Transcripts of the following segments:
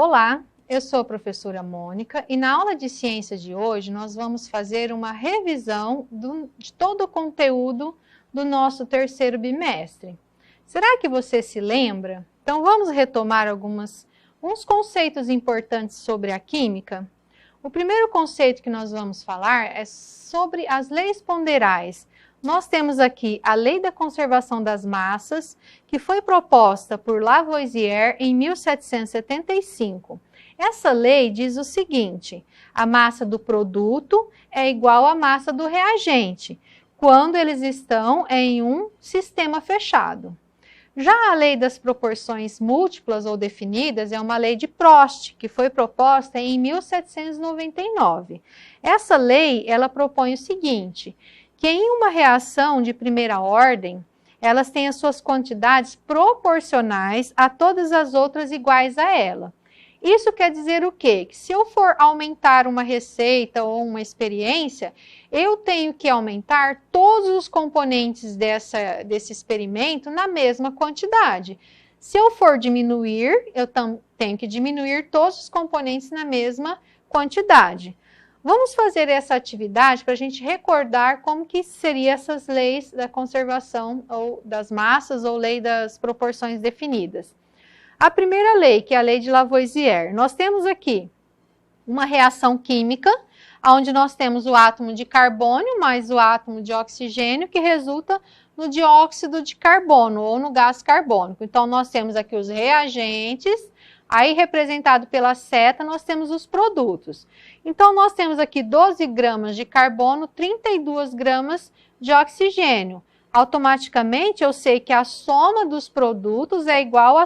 Olá, eu sou a professora Mônica e na aula de ciência de hoje nós vamos fazer uma revisão de todo o conteúdo do nosso terceiro bimestre. Será que você se lembra? Então vamos retomar uns conceitos importantes sobre a química. O primeiro conceito que nós vamos falar é sobre as leis ponderais. Nós temos aqui a Lei da Conservação das Massas, que foi proposta por Lavoisier em 1775. Essa lei diz o seguinte: a massa do produto é igual à massa do reagente, quando eles estão em um sistema fechado. Já a lei das proporções múltiplas ou definidas é uma lei de Prost, que foi proposta em 1799. Essa lei, ela propõe o seguinte, que em uma reação de primeira ordem, elas têm as suas quantidades proporcionais a todas as outras iguais a ela. Isso quer dizer o quê? Que se eu for aumentar uma receita ou uma experiência, eu tenho que aumentar todos os componentes desse experimento na mesma quantidade. Se eu for diminuir, eu tenho que diminuir todos os componentes na mesma quantidade. Vamos fazer essa atividade para a gente recordar como que seriam essas leis da conservação ou das massas ou lei das proporções definidas. A primeira lei, que é a lei de Lavoisier, nós temos aqui uma reação química, onde nós temos o átomo de carbono mais o átomo de oxigênio, que resulta no dióxido de carbono ou no gás carbônico. Então, nós temos aqui os reagentes, aí representado pela seta, nós temos os produtos. Então, nós temos aqui 12 gramas de carbono, 32 gramas de oxigênio. Automaticamente, eu sei que a soma dos produtos é igual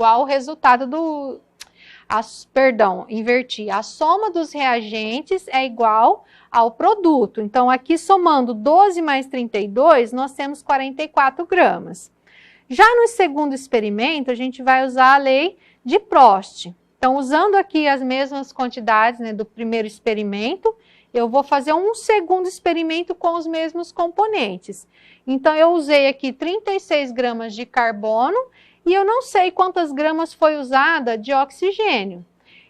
ao resultado do... inverti. A soma dos reagentes é igual ao produto. Então, aqui somando 12 mais 32, nós temos 44 gramas. Já no segundo experimento, a gente vai usar a lei de Prost. Então, usando aqui as mesmas quantidades, né, do primeiro experimento, eu vou fazer um segundo experimento com os mesmos componentes. Então, eu usei aqui 36 gramas de carbono e eu não sei quantas gramas foi usada de oxigênio.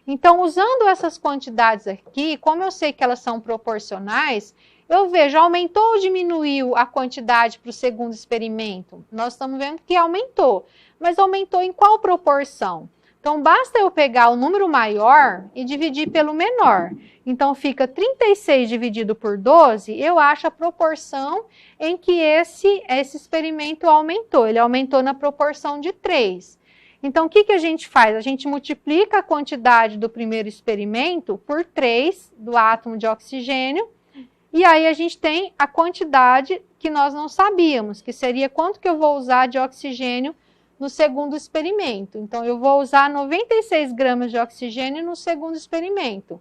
Então, usando essas quantidades aqui, como eu sei que elas são proporcionais, eu vejo, aumentou ou diminuiu a quantidade para o segundo experimento? Nós estamos vendo que aumentou, mas aumentou em qual proporção? Então, basta eu pegar o número maior e dividir pelo menor. Então, fica 36 dividido por 12, eu acho a proporção em que esse experimento aumentou. Ele aumentou na proporção de 3. Então, o que a gente faz? A gente multiplica a quantidade do primeiro experimento por 3 do átomo de oxigênio, e aí a gente tem a quantidade que nós não sabíamos, que seria quanto que eu vou usar de oxigênio no segundo experimento. Então, eu vou usar 96 gramas de oxigênio no segundo experimento.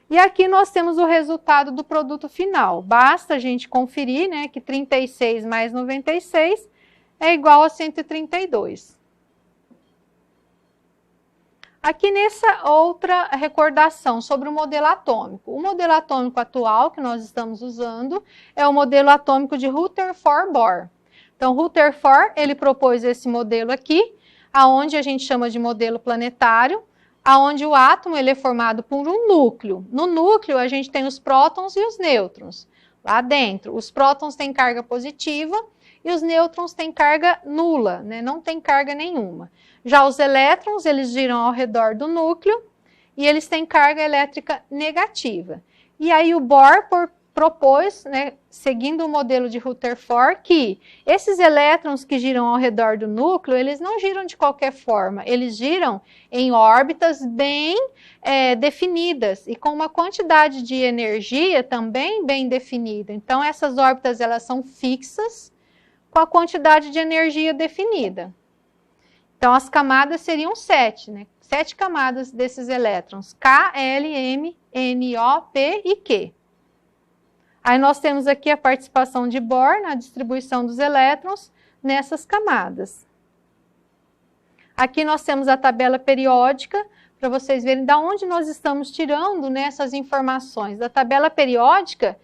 E aqui nós temos o resultado do produto final. Basta a gente conferir, né, que 36 mais 96 é igual a 132. Aqui nessa outra recordação sobre o modelo atômico. O modelo atômico atual que nós estamos usando é o modelo atômico de Rutherford-Bohr. Então, Rutherford, ele propôs esse modelo aqui, aonde a gente chama de modelo planetário, aonde o átomo ele é formado por um núcleo. No núcleo, a gente tem os prótons e os nêutrons. Lá dentro, os prótons têm carga positiva e os nêutrons têm carga nula, né? Não tem carga nenhuma. Já os elétrons, eles giram ao redor do núcleo e eles têm carga elétrica negativa. E aí o Bohr propôs, né, seguindo o modelo de Rutherford, que esses elétrons que giram ao redor do núcleo, eles não giram de qualquer forma, eles giram em órbitas bem definidas e com uma quantidade de energia também bem definida. Então, essas órbitas elas são fixas com a quantidade de energia definida. Então, as camadas seriam 7, né? 7 camadas desses elétrons, K, L, M, N, O, P e Q. Aí nós temos aqui a participação de Bohr na distribuição dos elétrons nessas camadas. Aqui nós temos a tabela periódica, para vocês verem de onde nós estamos tirando, né, essas informações. Da tabela periódica,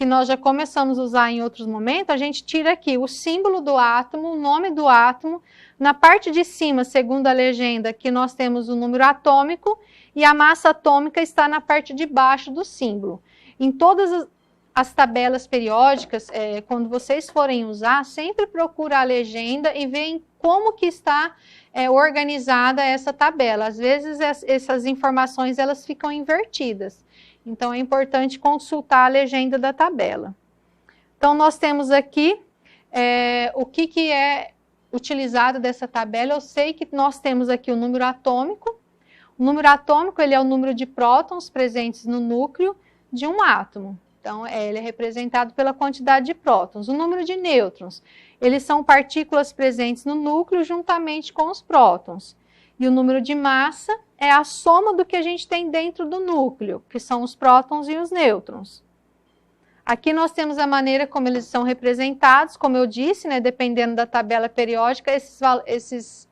que nós já começamos a usar em outros momentos, a gente tira aqui o símbolo do átomo, o nome do átomo. Na parte de cima, segundo a legenda, aqui nós temos o número atômico e a massa atômica está na parte de baixo do símbolo. Em todas as tabelas periódicas, quando vocês forem usar, sempre procura a legenda e veem como que está organizada essa tabela. Às vezes essas informações elas ficam invertidas. Então, é importante consultar a legenda da tabela. Então, nós temos aqui o que é utilizado dessa tabela. Eu sei que nós temos aqui o número atômico. O número atômico ele é o número de prótons presentes no núcleo de um átomo. Então, ele é representado pela quantidade de prótons. O número de nêutrons, eles são partículas presentes no núcleo juntamente com os prótons. E o número de massa é a soma do que a gente tem dentro do núcleo, que são os prótons e os nêutrons. Aqui nós temos a maneira como eles são representados, como eu disse, né, dependendo da tabela periódica, essas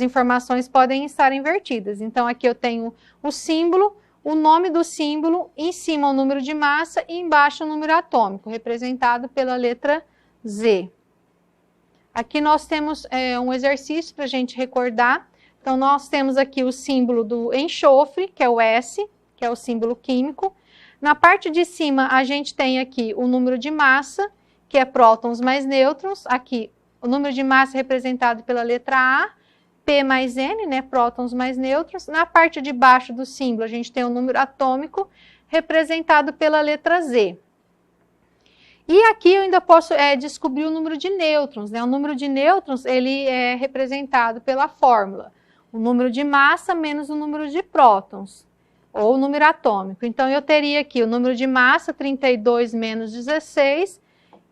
informações podem estar invertidas. Então, aqui eu tenho o símbolo, o nome do símbolo, em cima o número de massa e embaixo o número atômico, representado pela letra Z. Aqui nós temos um exercício para a gente recordar. Então, nós temos aqui o símbolo do enxofre, que é o S, que é o símbolo químico. Na parte de cima, a gente tem aqui o número de massa, que é prótons mais nêutrons. Aqui, o número de massa representado pela letra A, P mais N, né, prótons mais nêutrons. Na parte de baixo do símbolo, a gente tem o número atômico, representado pela letra Z. E aqui eu ainda posso descobrir o número de nêutrons, né? O número de nêutrons, ele é representado pela fórmula. O número de massa menos o número de prótons, ou o número atômico. Então, eu teria aqui o número de massa, 32 menos 16.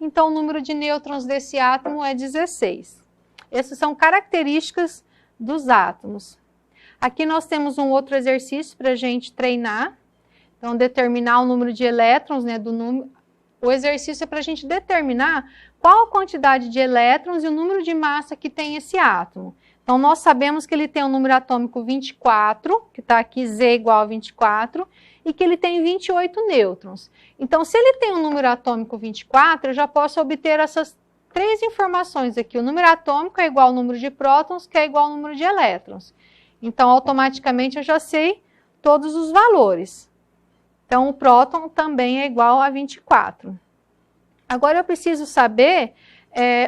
Então, o número de nêutrons desse átomo é 16. Essas são características dos átomos. Aqui nós temos um outro exercício para a gente treinar. Então, determinar o número de elétrons, né, do número. O exercício é para a gente determinar qual a quantidade de elétrons e o número de massa que tem esse átomo. Então, nós sabemos que ele tem um número atômico 24, que está aqui Z igual a 24, e que ele tem 28 nêutrons. Então, se ele tem um número atômico 24, eu já posso obter essas três informações aqui. O número atômico é igual ao número de prótons, que é igual ao número de elétrons. Então, automaticamente, eu já sei todos os valores. Então, o próton também é igual a 24. Agora, eu preciso saber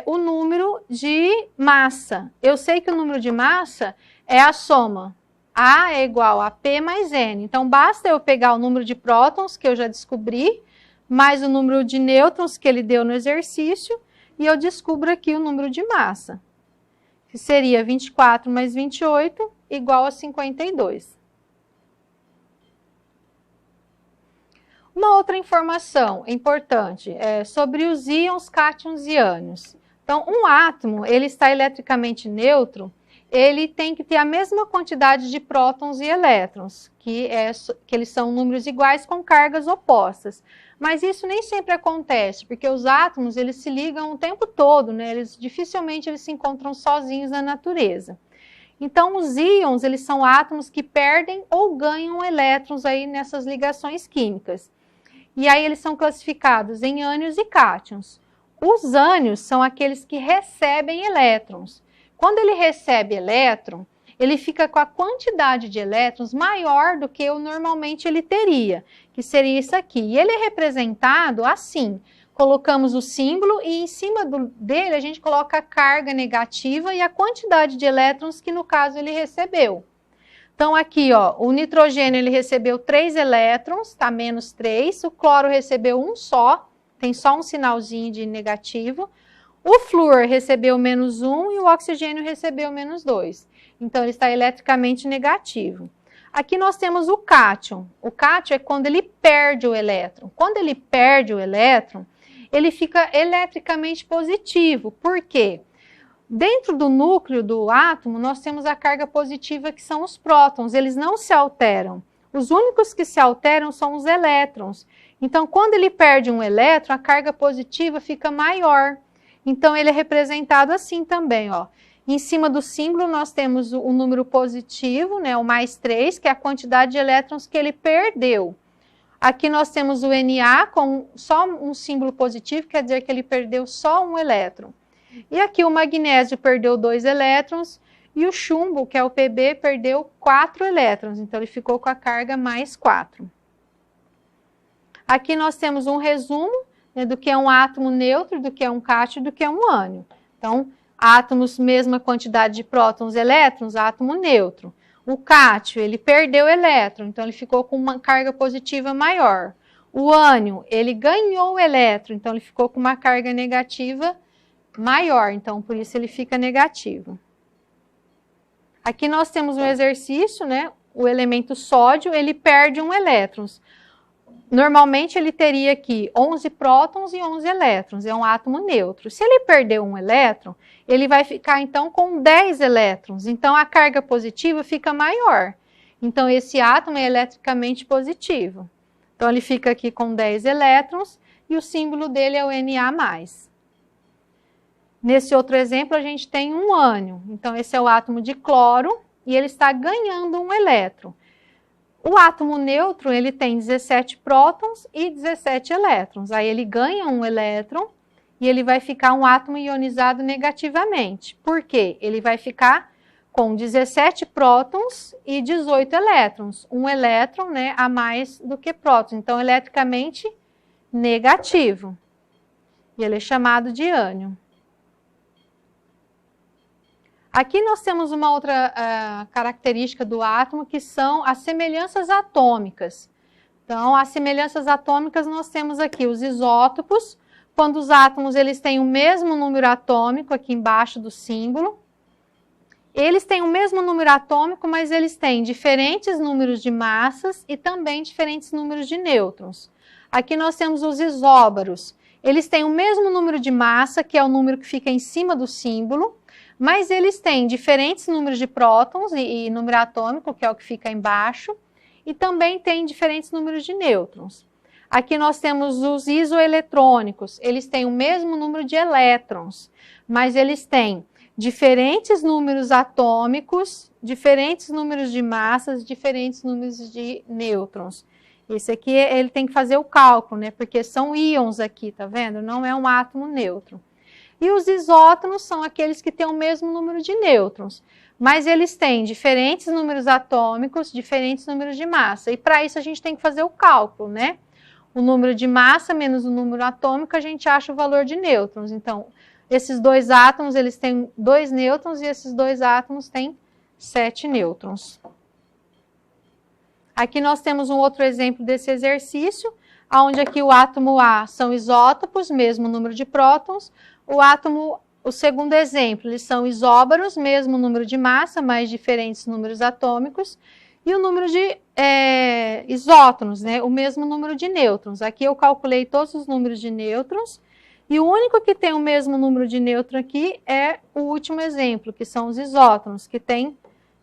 o número de massa. Eu sei que o número de massa é a soma. A é igual a P mais N. Então, basta eu pegar o número de prótons, que eu já descobri, mais o número de nêutrons que ele deu no exercício, e eu descubro aqui o número de massa, que seria 24 mais 28, igual a 52. Uma outra informação importante é sobre os íons, cátions e ânions. Então, um átomo, ele está eletricamente neutro, ele tem que ter a mesma quantidade de prótons e elétrons, que eles são números iguais com cargas opostas. Mas isso nem sempre acontece, porque os átomos, eles se ligam o tempo todo, né? Dificilmente eles se encontram sozinhos na natureza. Então, os íons, eles são átomos que perdem ou ganham elétrons aí nessas ligações químicas. E aí eles são classificados em ânions e cátions. Os ânions são aqueles que recebem elétrons. Quando ele recebe elétron, ele fica com a quantidade de elétrons maior do que normalmente ele teria, que seria isso aqui. E ele é representado assim. Colocamos o símbolo e em cima dele a gente coloca a carga negativa e a quantidade de elétrons que no caso ele recebeu. Então, aqui, ó, o nitrogênio ele recebeu 3 elétrons, tá menos 3. O cloro recebeu um só, tem só um sinalzinho de negativo. O flúor recebeu menos 1 e o oxigênio recebeu menos 2. Então, ele está eletricamente negativo. Aqui nós temos o cátion. O cátion é quando ele perde o elétron. Quando ele perde o elétron, ele fica eletricamente positivo. Por quê? Dentro do núcleo do átomo, nós temos a carga positiva, que são os prótons. Eles não se alteram. Os únicos que se alteram são os elétrons. Então, quando ele perde um elétron, a carga positiva fica maior. Então, ele é representado assim também, ó. Em cima do símbolo, nós temos o número positivo, né, o mais 3, que é a quantidade de elétrons que ele perdeu. Aqui nós temos o Na com só um símbolo positivo, quer dizer que ele perdeu só um elétron. E aqui o magnésio perdeu 2 elétrons e o chumbo, que é o Pb, perdeu 4 elétrons. Então ele ficou com a carga mais 4. Aqui nós temos um resumo, né, do que é um átomo neutro, do que é um cátion, do que é um ânion. Então, átomos, mesma quantidade de prótons e elétrons, átomo neutro. O cátion, ele perdeu elétron, então ele ficou com uma carga positiva maior. O ânion, ele ganhou elétron, então ele ficou com uma carga negativa maior, então por isso ele fica negativo. Aqui nós temos um exercício, né? O elemento sódio, ele perde um elétron. Normalmente ele teria aqui 11 prótons e 11 elétrons, é um átomo neutro. Se ele perder um elétron, ele vai ficar então com 10 elétrons, então a carga positiva fica maior. Então esse átomo é eletricamente positivo. Então ele fica aqui com 10 elétrons e o símbolo dele é o Na+. Nesse outro exemplo a gente tem um ânion, então esse é o átomo de cloro e ele está ganhando um elétron. O átomo neutro, ele tem 17 prótons e 17 elétrons. Aí ele ganha um elétron e ele vai ficar um átomo ionizado negativamente. Por quê? Ele vai ficar com 17 prótons e 18 elétrons. Um elétron, né, a mais do que prótons. Então, eletricamente negativo. E ele é chamado de ânion. Aqui nós temos uma outra característica do átomo, que são as semelhanças atômicas. Então, as semelhanças atômicas nós temos aqui os isótopos, quando os átomos eles têm o mesmo número atômico, aqui embaixo do símbolo. Eles têm o mesmo número atômico, mas eles têm diferentes números de massas e também diferentes números de nêutrons. Aqui nós temos os isóbaros. Eles têm o mesmo número de massa, que é o número que fica em cima do símbolo, mas eles têm diferentes números de prótons e número atômico, que é o que fica embaixo, e também tem diferentes números de nêutrons. Aqui nós temos os isoeletrônicos, eles têm o mesmo número de elétrons, mas eles têm diferentes números atômicos, diferentes números de massas, diferentes números de nêutrons. Esse aqui, ele tem que fazer o cálculo, né? Porque são íons aqui, tá vendo? Não é um átomo neutro. E os isótonos são aqueles que têm o mesmo número de nêutrons, mas eles têm diferentes números atômicos, diferentes números de massa. E para isso a gente tem que fazer o cálculo, né? O número de massa menos o número atômico, a gente acha o valor de nêutrons. Então, esses dois átomos, eles têm 2 nêutrons e esses dois átomos têm 7 nêutrons. Aqui nós temos um outro exemplo desse exercício, onde aqui o átomo A são isótopos, mesmo número de prótons. O segundo exemplo, eles são isóbaros, mesmo número de massa, mas diferentes números atômicos. E o número de isótonos, né? O mesmo número de nêutrons. Aqui eu calculei todos os números de nêutrons. E o único que tem o mesmo número de nêutron aqui é o último exemplo, que são os isótonos, que tem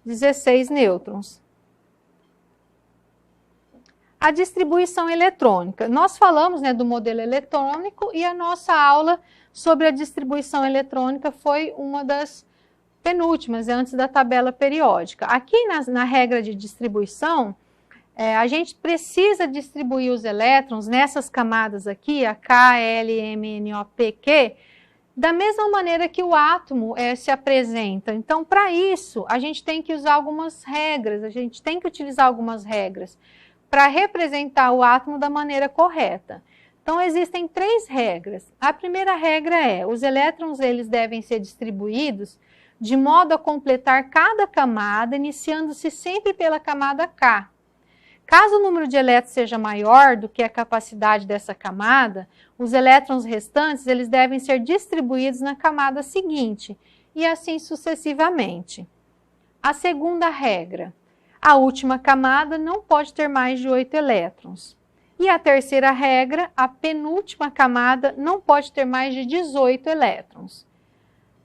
16 nêutrons. A distribuição eletrônica. Nós falamos, né, do modelo eletrônico e a nossa aula sobre a distribuição eletrônica foi uma das penúltimas, antes da tabela periódica. Aqui na regra de distribuição, a gente precisa distribuir os elétrons nessas camadas aqui, a K, L, M, N, O, P, Q, da mesma maneira que o átomo se apresenta. Então, para isso, a gente tem que usar algumas regras, a gente tem que utilizar algumas regras para representar o átomo da maneira correta. Então, existem 3 regras. A primeira regra é, os elétrons eles devem ser distribuídos de modo a completar cada camada, iniciando-se sempre pela camada K. Caso o número de elétrons seja maior do que a capacidade dessa camada, os elétrons restantes eles devem ser distribuídos na camada seguinte, e assim sucessivamente. A segunda regra, a última camada não pode ter mais de 8 elétrons. E a terceira regra, a penúltima camada não pode ter mais de 18 elétrons.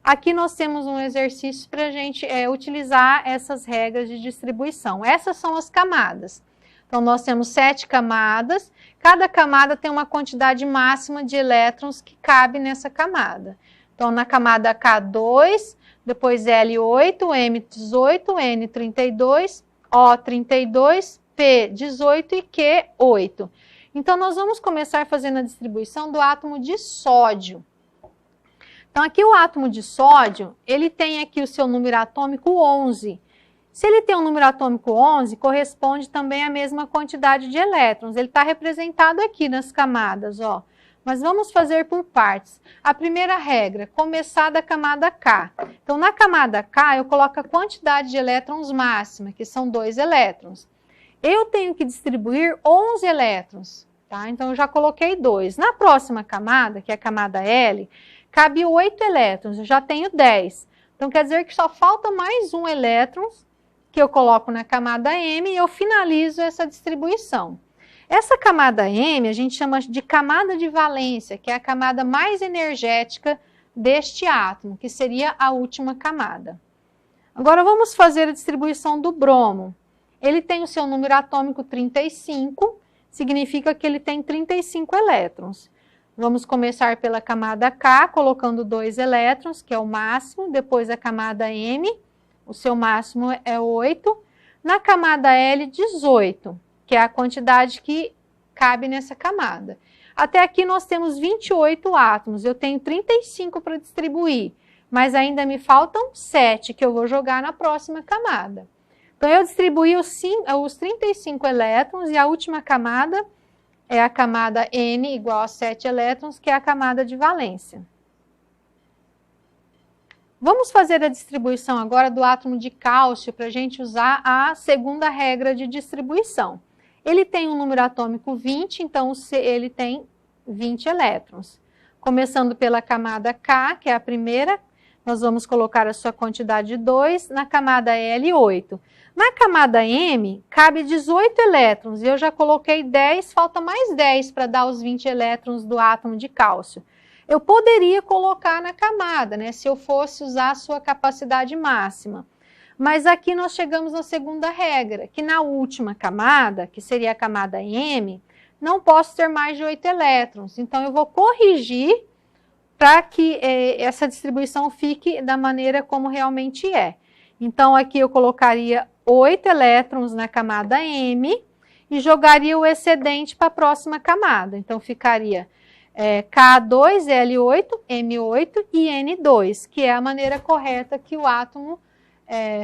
Aqui nós temos um exercício para a gente utilizar essas regras de distribuição. Essas são as camadas. Então, nós temos 7 camadas, cada camada tem uma quantidade máxima de elétrons que cabe nessa camada. Então, na camada K2, depois L8, M18, N32, O32, P18 e Q8. Então, nós vamos começar fazendo a distribuição do átomo de sódio. Então, aqui o átomo de sódio, ele tem aqui o seu número atômico 11. Se ele tem um número atômico 11, corresponde também à mesma quantidade de elétrons. Ele está representado aqui nas camadas, ó. Mas vamos fazer por partes. A primeira regra, começar da camada K. Então, na camada K, eu coloco a quantidade de elétrons máxima, que são 2 elétrons. Eu tenho que distribuir 11 elétrons, tá? Então, eu já coloquei 2. Na próxima camada, que é a camada L, cabe 8 elétrons, eu já tenho 10. Então, quer dizer que só falta mais um elétron que eu coloco na camada M e eu finalizo essa distribuição. Essa camada M a gente chama de camada de valência, que é a camada mais energética deste átomo, que seria a última camada. Agora vamos fazer a distribuição do bromo. Ele tem o seu número atômico 35, significa que ele tem 35 elétrons. Vamos começar pela camada K, colocando 2 elétrons, que é o máximo, depois a camada M, o seu máximo é 8. Na camada L, 18, que é a quantidade que cabe nessa camada. Até aqui nós temos 28 átomos, eu tenho 35 para distribuir, mas ainda me faltam 7 que eu vou jogar na próxima camada. Então eu distribuí os 35 elétrons e a última camada é a camada N igual a 7 elétrons, que é a camada de valência. Vamos fazer a distribuição agora do átomo de cálcio para a gente usar a segunda regra de distribuição. Ele tem um número atômico 20, então ele tem 20 elétrons. Começando pela camada K, que é a primeira, nós vamos colocar a sua quantidade de 2, na camada L, 8. Na camada M, cabe 18 elétrons, e eu já coloquei 10, falta mais 10 para dar os 20 elétrons do átomo de cálcio. Eu poderia colocar na camada, né, se eu fosse usar a sua capacidade máxima. Mas aqui nós chegamos na segunda regra, que na última camada, que seria a camada M, não posso ter mais de 8 elétrons. Então, eu vou corrigir para que essa distribuição fique da maneira como realmente é. Então, aqui eu colocaria 8 elétrons na camada M e jogaria o excedente para a próxima camada. Então, ficaria K2, L8, M8 e N2, que é a maneira correta que o átomo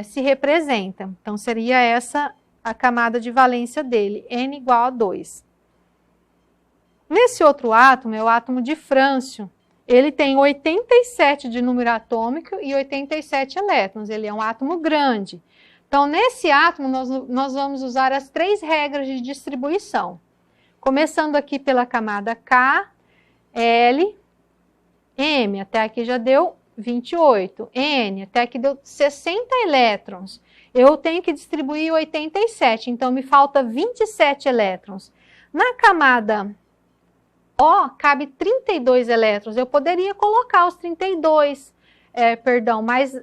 se representa. Então, seria essa a camada de valência dele, N igual a 2. Nesse outro átomo, é o átomo de frâncio. Ele tem 87 de número atômico e 87 elétrons. Ele é um átomo grande. Então, nesse átomo, nós vamos usar as 3 regras de distribuição. Começando aqui pela camada K, L, M, até aqui já deu 28. N, até aqui deu 60 elétrons. Eu tenho que distribuir 87, então me falta 27 elétrons. Na camada O, cabe 32 elétrons. Eu poderia colocar os 32, mas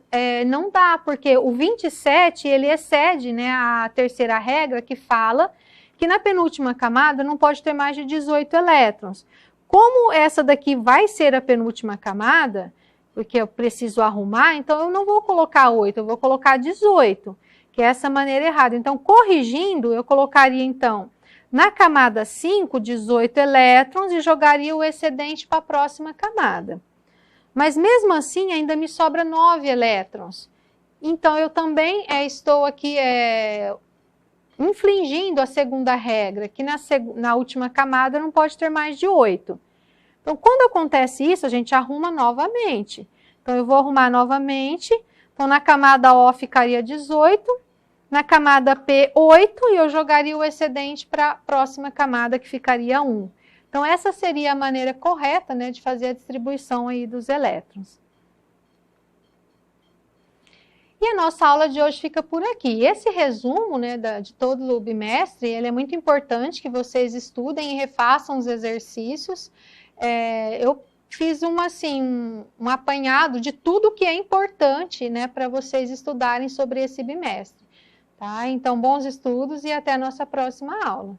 não dá, porque o 27, ele excede, né, a terceira regra que fala que na penúltima camada não pode ter mais de 18 elétrons. Como essa daqui vai ser a penúltima camada, porque eu preciso arrumar, então eu não vou colocar 8, eu vou colocar 18, que é essa maneira errada. Então, corrigindo, eu colocaria, então, na camada 5, 18 elétrons e jogaria o excedente para a próxima camada. Mas, mesmo assim, ainda me sobra 9 elétrons. Então, eu também estou aqui infringindo a segunda regra, que na última camada não pode ter mais de 8. Então, quando acontece isso, a gente arruma novamente. Então, eu vou arrumar novamente. Então, na camada O ficaria 18, na camada P, 8, e eu jogaria o excedente para a próxima camada, que ficaria 1. Então, essa seria a maneira correta, né, de fazer a distribuição aí dos elétrons. E a nossa aula de hoje fica por aqui. Esse resumo, né, de todo o bimestre, ele é muito importante que vocês estudem e refaçam os exercícios. Eu fiz um apanhado de tudo que é importante, né, para vocês estudarem sobre esse bimestre. Tá? Então, bons estudos e até a nossa próxima aula.